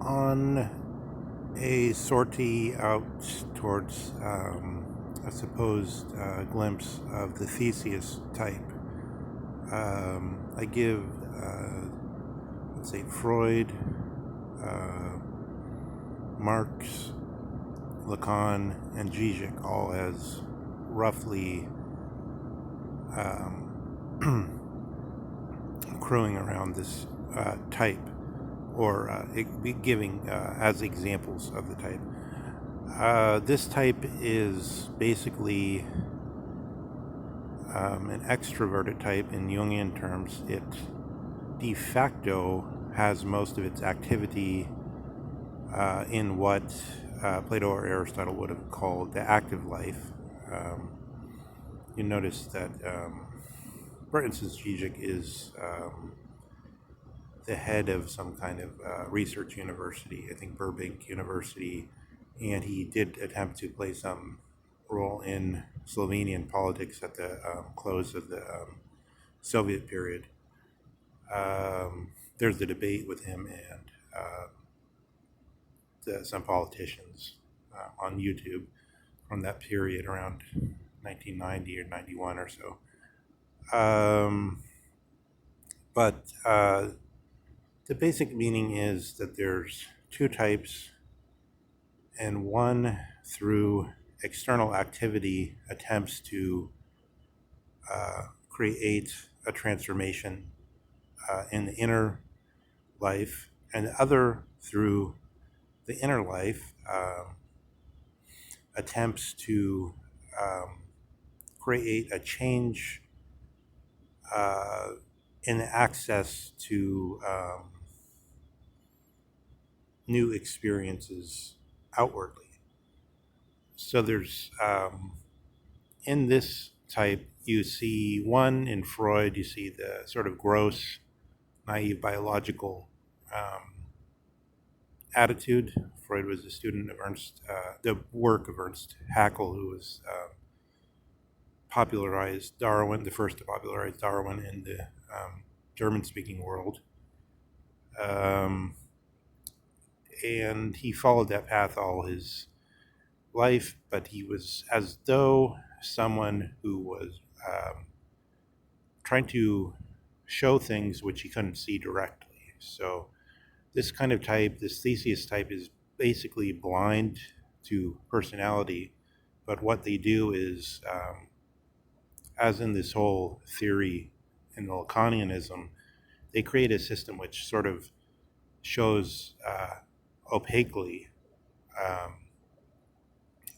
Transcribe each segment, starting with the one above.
on a sortie out towards a supposed glimpse of the Theseus type. I give, let's say, Freud, Marx, Lacan, and Zizek all as roughly crewing around this type, or giving as examples of the type. This type is basically an extroverted type in Jungian terms. It de facto has most of its activity in what Plato or Aristotle would have called the active life. You notice that, for instance, Zizek is the head of some kind of research university, I think Burbank University, and he did attempt to play some role in Slovenian politics at the close of the Soviet period. There's a debate with him and some politicians on YouTube from that period around 1990 or 91 or so. But the basic meaning is that there's two types, and one, through external activity, attempts to create a transformation in the inner life, and the other, through the inner life, attempts to create a change in access to new experiences outwardly. So there's, in this type, you see one in Freud, you see the sort of gross, naive biological attitude. Freud was a student of the work of Ernst Haeckel, who was popularized Darwin, the first to popularize Darwin in the German-speaking world. And he followed that path all his life, but he was as though someone who was trying to show things which he couldn't see directly. So this kind of type, this Theseus type, is basically blind to personality, but what they do is, as in this whole theory in the Lacanianism, they create a system which sort of shows opaquely,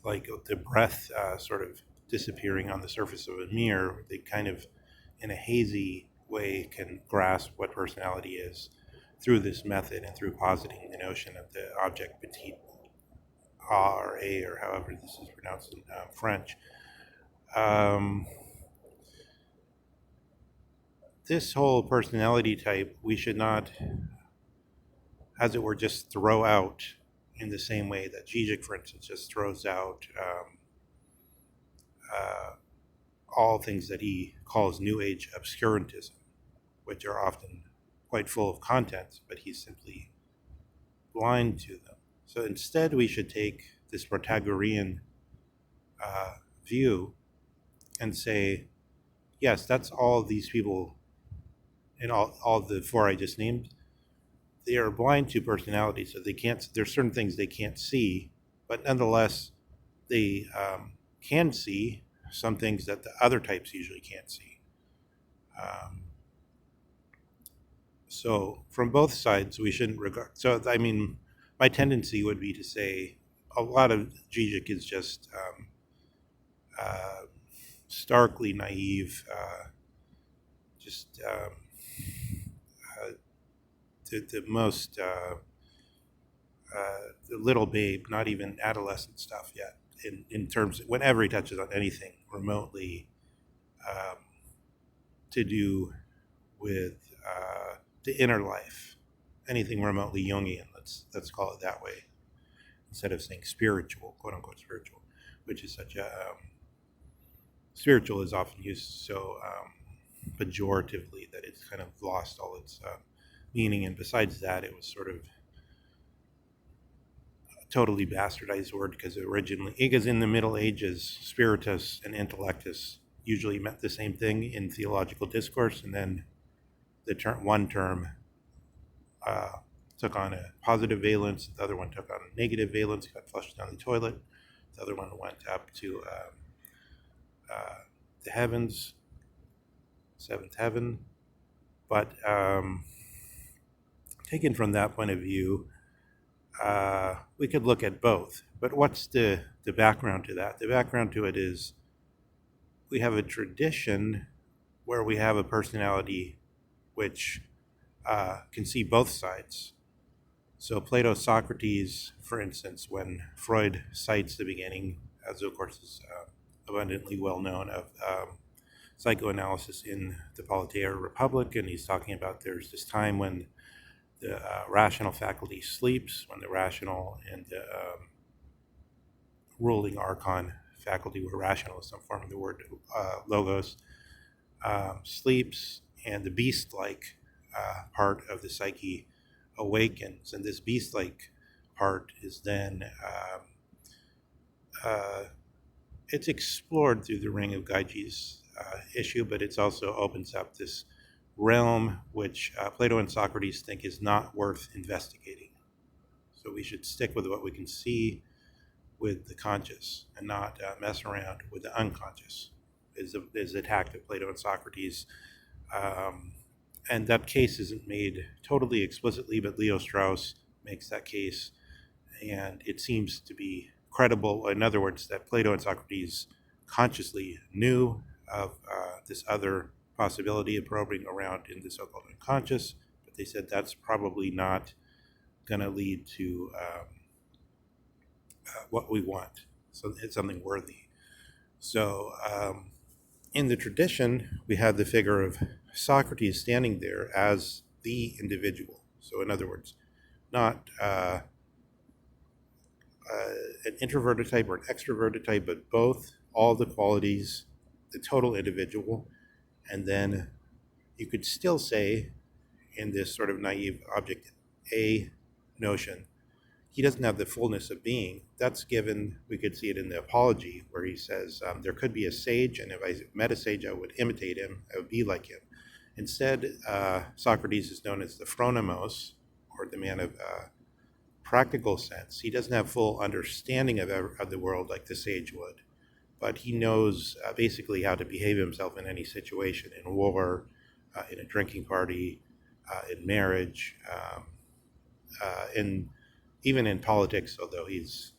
like the breath sort of disappearing on the surface of a mirror. They kind of, in a hazy way, can grasp what personality is through this method and through positing the notion of the object petit a or a, or however this is pronounced in French. This whole personality type, we should not, as it were, just throw out in the same way that Zizek, for instance, just throws out all things that he calls New Age obscurantism, which are often quite full of content, but he's simply blind to them. So instead, we should take this Protagorean view and say, yes, that's all these people, and all the four I just named, they are blind to personality, so they can't. There's certain things they can't see, but nonetheless, they can see some things that the other types usually can't see. So from both sides, we shouldn't regard. So I mean, my tendency would be to say a lot of Zizek is just starkly naive, just the most the little babe, not even adolescent stuff yet, in terms of whenever he touches on anything remotely to do with the inner life, anything remotely Jungian, let's call it that way, instead of saying spiritual, quote unquote spiritual, which is such a spiritual is often used so pejoratively that it's kind of lost all its meaning. And besides that, it was sort of totally bastardized word because in the Middle Ages, spiritus and intellectus usually meant the same thing in theological discourse, and then one term took on a positive valence, the other one took on a negative valence, got flushed down the toilet, the other one went up to the heavens, seventh heaven. But taken from that point of view, we could look at both. But what's the background to that? The background to it is we have a tradition where we have a personality which can see both sides. So Plato, Socrates, for instance, when Freud cites the beginning, as of course is abundantly well known, of psychoanalysis in the Politeia Republic, and he's talking about there's this time when the rational faculty sleeps, when the rational and the ruling archon faculty, were rational is some form of the word logos, sleeps, and the beast-like part of the psyche awakens, and this beast-like part is then it's explored through the Ring of Gyges issue, but it also opens up this realm which Plato and Socrates think is not worth investigating. So we should stick with what we can see with the conscious and not mess around with the unconscious, is the tact of Plato and Socrates. And that case isn't made totally explicitly, but Leo Strauss makes that case, and it seems to be credible. In other words, that Plato and Socrates consciously knew of this other possibility of probing around in the so-called unconscious, but they said that's probably not going to lead to what we want. So it's something worthy. So in the tradition, we have the figure of Socrates standing there as the individual. So in other words, not an introverted type or an extroverted type, but both, all the qualities, the total individual. And then you could still say, in this sort of naive object A notion, he doesn't have the fullness of being. That's given, we could see it in the Apology, where he says, there could be a sage, and if I met a sage, I would imitate him, I would be like him. Instead, Socrates is known as the phronimos, or the man of practical sense. He doesn't have full understanding of the world like the sage would, but he knows basically how to behave himself in any situation, in war, in a drinking party, in marriage, even in politics, although he's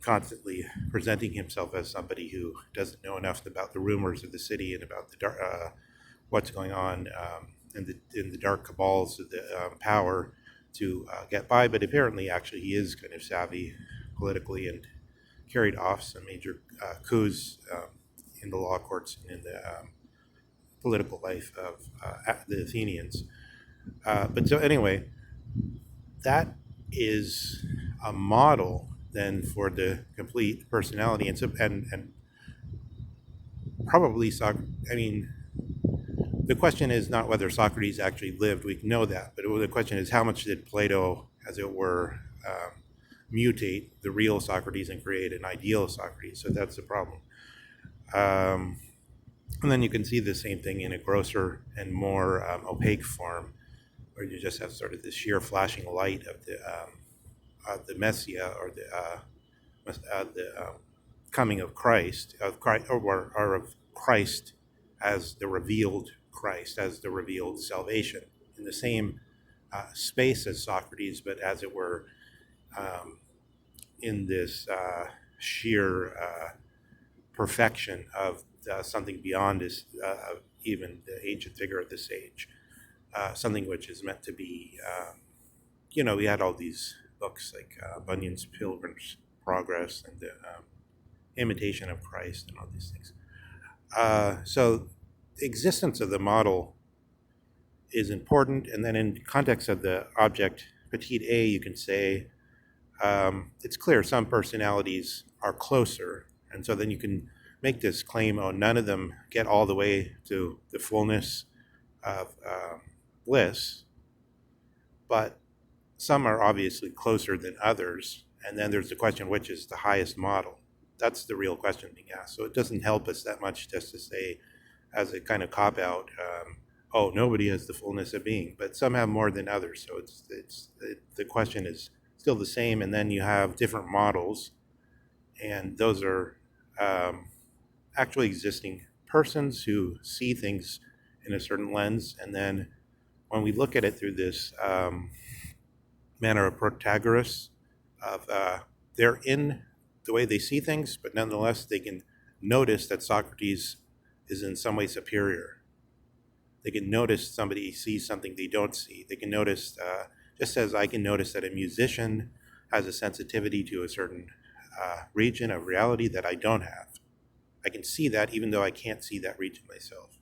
constantly presenting himself as somebody who doesn't know enough about the rumors of the city and about the what's going on in the dark cabals of the power to get by. But apparently, actually, he is kind of savvy politically and carried off some major coups in the law courts and in the political life of the Athenians. But so anyway, that is a model then for the complete personality, and probably the question is not whether Socrates actually lived. We know that, but the question is how much did Plato, as it were, mutate the real Socrates and create an ideal Socrates. So that's the problem. And then you can see the same thing in a grosser and more opaque form, where you just have sort of this sheer flashing light of the Messiah, or the coming of Christ, or of Christ as the revealed Christ, as the revealed salvation, in the same space as Socrates, but as it were in this sheer perfection of something beyond even the ancient figure of the sage, something which is meant to be, we had all these books like Bunyan's Pilgrim's Progress and the Imitation of Christ and all these things. So the existence of the model is important, and then in context of the object petite a, you can say it's clear some personalities are closer, and so then you can make this claim, none of them get all the way to the fullness of bliss, but some are obviously closer than others, and then there's the question, which is the highest model? That's the real question being asked. So it doesn't help us that much just to say, as a kind of cop out, oh, nobody has the fullness of being, but some have more than others. So the question is still the same, and then you have different models, and those are actually existing persons who see things in a certain lens, and then when we look at it through this manner of Protagoras, of they're in the way they see things, but nonetheless they can notice that Socrates is in some way superior. They can notice somebody sees something they don't see. They can notice, just as I can notice that a musician has a sensitivity to a certain region of reality that I don't have. I can see that even though I can't see that region myself.